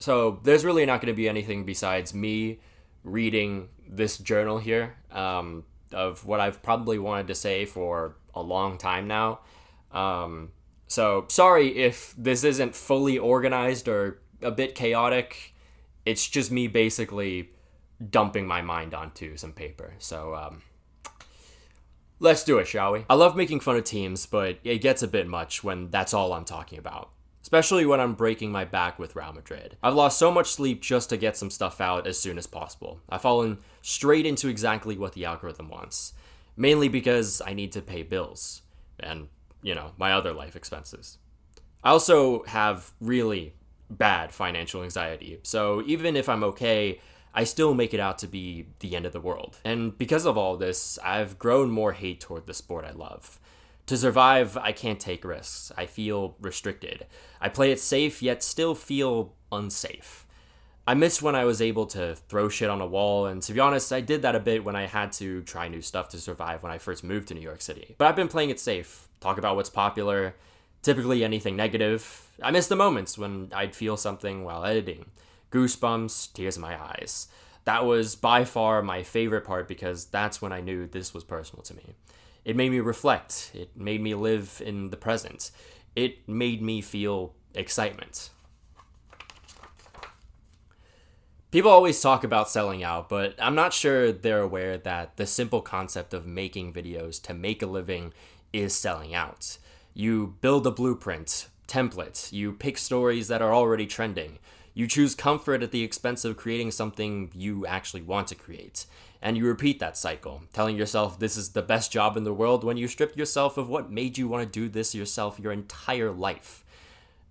So there's really not going to be anything besides me reading this journal here of what I've probably wanted to say for a long time now. So sorry if this isn't fully organized or a bit chaotic. It's just me basically dumping my mind onto some paper. So let's do it, shall we? I love making fun of teams, but it gets a bit much when that's all I'm talking about. Especially when I'm breaking my back with Real Madrid. I've lost so much sleep just to get some stuff out as soon as possible. I've fallen straight into exactly what the algorithm wants. Mainly because I need to pay bills. And, my other life expenses. I also have really bad financial anxiety. So even if I'm okay, I still make it out to be the end of the world. And because of all this, I've grown more hate toward the sport I love. To survive, I can't take risks. I feel restricted. I play it safe, yet still feel unsafe. I miss when I was able to throw shit on a wall, and to be honest, I did that a bit when I had to try new stuff to survive when I first moved to New York City. But I've been playing it safe, talk about what's popular, typically anything negative. I miss the moments when I'd feel something while editing. Goosebumps, tears in my eyes. That was by far my favorite part because that's when I knew this was personal to me. It made me reflect. It made me live in the present. It made me feel excitement. People always talk about selling out, but I'm not sure they're aware that the simple concept of making videos to make a living is selling out. You build a blueprint, template, you pick stories that are already trending, you choose comfort at the expense of creating something you actually want to create. And you repeat that cycle, telling yourself this is the best job in the world when you strip yourself of what made you want to do this yourself your entire life.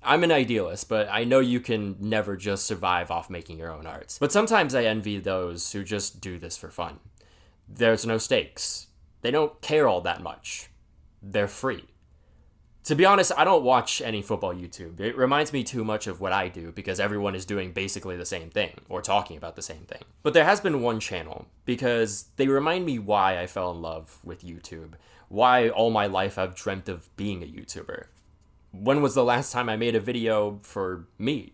I'm an idealist, but I know you can never just survive off making your own art. But sometimes I envy those who just do this for fun. There's no stakes. They don't care all that much. They're free. To be honest, I don't watch any football YouTube. It reminds me too much of what I do because everyone is doing basically the same thing or talking about the same thing. But there has been one channel because they remind me why I fell in love with YouTube, why all my life I've dreamt of being a YouTuber. When was the last time I made a video for me?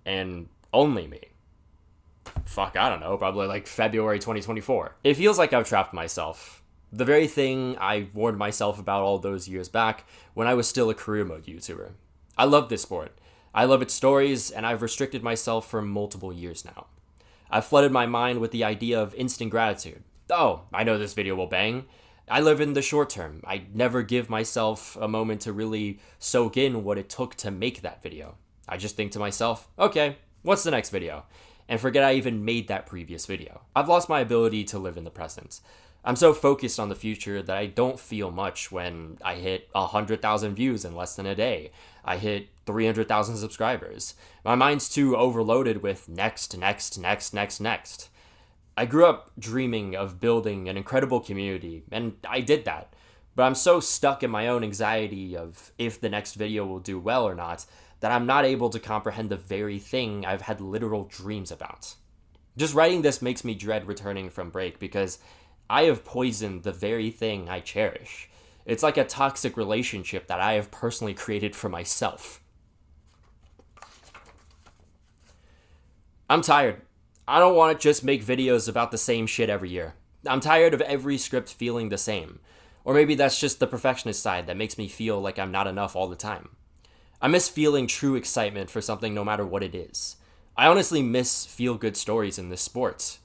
And only me? Fuck, I don't know, probably like February 2024. It feels like I've trapped myself. The very thing I warned myself about all those years back when I was still a career mode YouTuber. I love this sport. I love its stories, and I've restricted myself for multiple years now. I've flooded my mind with the idea of instant gratitude. Oh, I know this video will bang. I live in the short term. I never give myself a moment to really soak in what it took to make that video. I just think to myself, okay, what's the next video? And forget I even made that previous video. I've lost my ability to live in the present. I'm so focused on the future that I don't feel much when I hit 100,000 views in less than a day. I hit 300,000 subscribers. My mind's too overloaded with next, next, next, next, next. I grew up dreaming of building an incredible community, and I did that. But I'm so stuck in my own anxiety of if the next video will do well or not, that I'm not able to comprehend the very thing I've had literal dreams about. Just writing this makes me dread returning from break because I have poisoned the very thing I cherish. It's like a toxic relationship that I have personally created for myself. I'm tired. I don't want to just make videos about the same shit every year. I'm tired of every script feeling the same. Or maybe that's just the perfectionist side that makes me feel like I'm not enough all the time. I miss feeling true excitement for something no matter what it is. I honestly miss feel-good stories in this sport.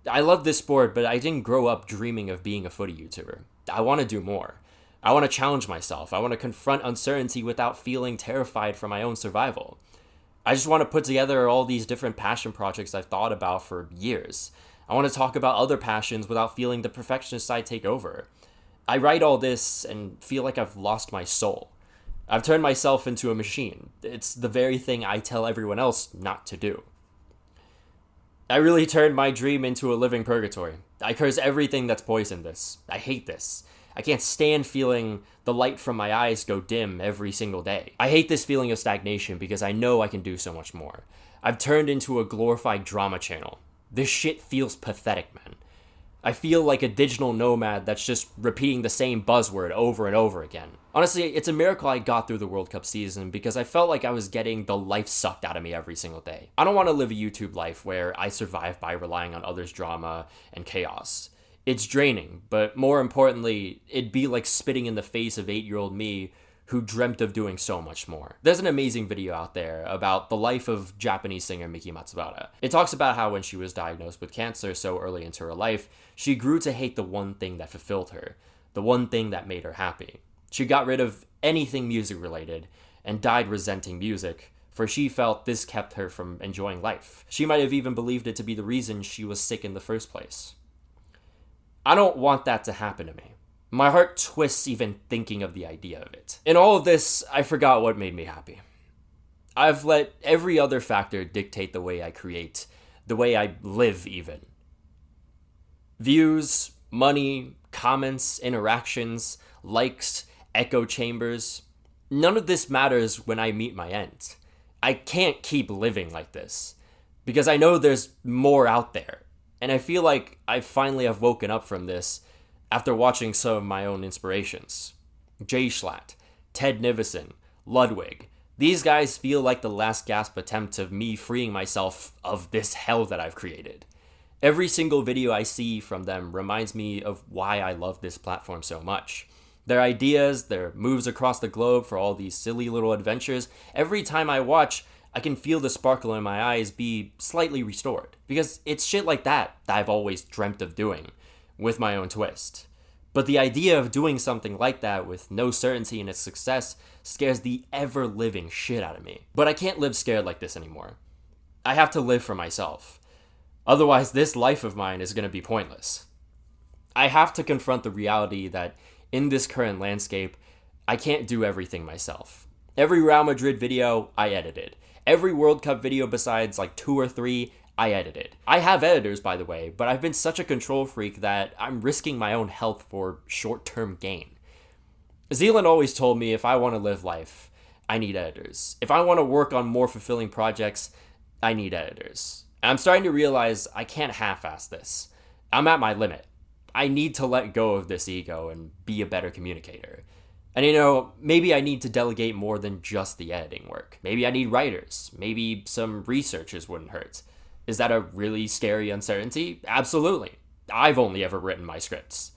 I love this sport, but I didn't grow up dreaming of being a footy YouTuber. I want to do more. I want to challenge myself. I want to confront uncertainty without feeling terrified for my own survival. I just want to put together all these different passion projects I've thought about for years. I want to talk about other passions without feeling the perfectionist side take over. I write all this and feel like I've lost my soul. I've turned myself into a machine. It's the very thing I tell everyone else not to do. I really turned my dream into a living purgatory. I curse everything that's poisoned this. I hate this. I can't stand feeling the light from my eyes go dim every single day. I hate this feeling of stagnation because I know I can do so much more. I've turned into a glorified drama channel. This shit feels pathetic, man. I feel like a digital nomad that's just repeating the same buzzword over and over again. Honestly, it's a miracle I got through the World Cup season because I felt like I was getting the life sucked out of me every single day. I don't want to live a YouTube life where I survive by relying on others' drama and chaos. It's draining, but more importantly, it'd be like spitting in the face of 8-year-old me who dreamt of doing so much more. There's an amazing video out there about the life of Japanese singer Miki Matsubara. It talks about how when she was diagnosed with cancer so early into her life, she grew to hate the one thing that fulfilled her, the one thing that made her happy. She got rid of anything music related and died resenting music, for she felt this kept her from enjoying life. She might have even believed it to be the reason she was sick in the first place. I don't want that to happen to me. My heart twists even thinking of the idea of it. In all of this, I forgot what made me happy. I've let every other factor dictate the way I create, the way I live even. Views, money, comments, interactions, likes, echo chambers. None of this matters when I meet my end. I can't keep living like this because I know there's more out there. And I feel like I finally have woken up from this after watching some of my own inspirations. Jay Schlatt, Ted Nivison, Ludwig. These guys feel like the last gasp attempt of me freeing myself of this hell that I've created. Every single video I see from them reminds me of why I love this platform so much. Their ideas, their moves across the globe for all these silly little adventures, every time I watch, I can feel the sparkle in my eyes be slightly restored. Because it's shit like that I've always dreamt of doing, with my own twist. But the idea of doing something like that with no certainty in its success scares the ever-living shit out of me. But I can't live scared like this anymore. I have to live for myself. Otherwise, this life of mine is going to be pointless. I have to confront the reality that in this current landscape, I can't do everything myself. Every Real Madrid video, I edited. Every World Cup video besides like 2 or 3, I edited. I have editors, by the way, but I've been such a control freak that I'm risking my own health for short-term gain. Zealand always told me if I want to live life, I need editors. If I want to work on more fulfilling projects, I need editors. And I'm starting to realize I can't half-ass this. I'm at my limit. I need to let go of this ego and be a better communicator. And maybe I need to delegate more than just the editing work. Maybe I need writers. Maybe some researchers wouldn't hurt. Is that a really scary uncertainty? Absolutely. I've only ever written my scripts.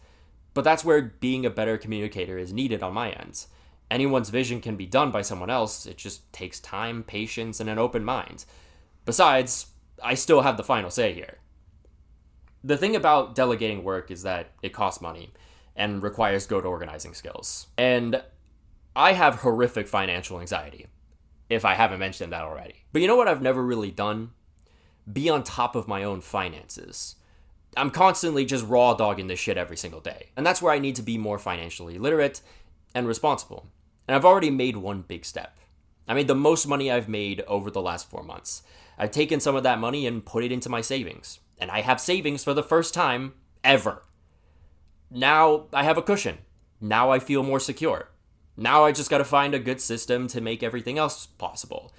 But that's where being a better communicator is needed on my end. Anyone's vision can be done by someone else. It just takes time, patience, and an open mind. Besides, I still have the final say here. The thing about delegating work is that it costs money and requires good organizing skills. And I have horrific financial anxiety, if I haven't mentioned that already. But you know what I've never really done? Be on top of my own finances. I'm constantly just raw dogging this shit every single day. And that's where I need to be more financially literate and responsible. And I've already made one big step. I made the most money I've made over the last 4 months. I've taken some of that money and put it into my savings. And I have savings for the first time ever. Now I have a cushion. Now I feel more secure. Now I just gotta find a good system to make everything else possible.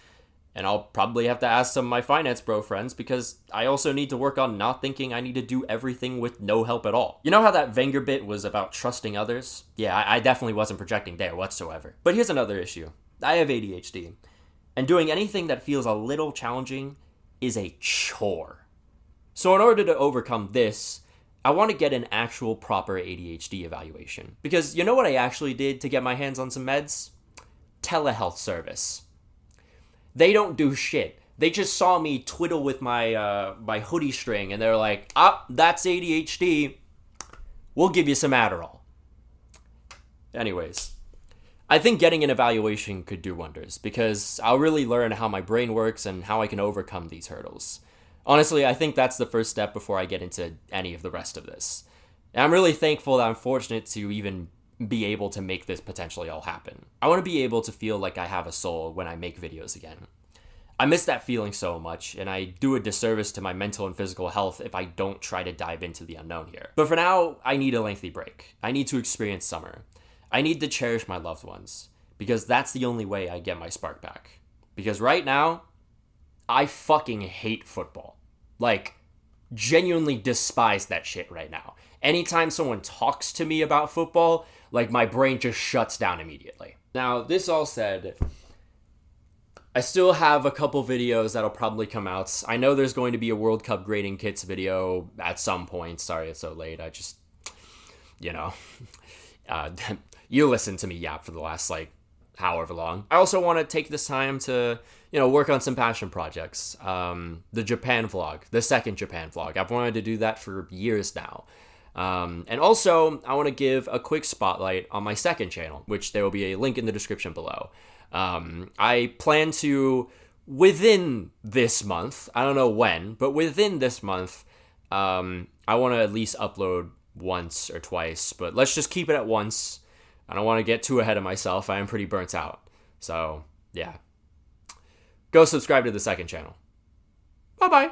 And I'll probably have to ask some of my finance bro friends because I also need to work on not thinking I need to do everything with no help at all. You know how that Wenger bit was about trusting others? Yeah, I definitely wasn't projecting there whatsoever. But here's another issue. I have ADHD. And doing anything that feels a little challenging is a chore. So in order to overcome this, I want to get an actual proper ADHD evaluation. Because you know what I actually did to get my hands on some meds? Telehealth service. They don't do shit. They just saw me twiddle with my my hoodie string and they're like, that's ADHD. We'll give you some Adderall. Anyways, I think getting an evaluation could do wonders because I'll really learn how my brain works and how I can overcome these hurdles. Honestly, I think that's the first step before I get into any of the rest of this. And I'm really thankful that I'm fortunate to even be able to make this potentially all happen. I want to be able to feel like I have a soul when I make videos again. I miss that feeling so much, and I do a disservice to my mental and physical health if I don't try to dive into the unknown here. But for now, I need a lengthy break. I need to experience summer. I need to cherish my loved ones, because that's the only way I get my spark back. Because right now, I fucking hate football. Like, genuinely despise that shit right now. Anytime someone talks to me about football, like my brain just shuts down immediately. Now, this all said, I still have a couple videos that'll probably come out. I know there's going to be a World Cup grading kits video at some point. Sorry it's so late. I just, you know, you listened to me yap for the last, like, however long. I also want to take this time to, work on some passion projects. The Japan vlog, the second Japan vlog. I've wanted to do that for years now. And also, I want to give a quick spotlight on my second channel, which there will be a link in the description below. I plan to, within this month, I don't know when, but within this month, I want to at least upload once or twice, but let's just keep it at once. I don't want to get too ahead of myself. I am pretty burnt out. So, yeah. Go subscribe to the second channel. Bye-bye.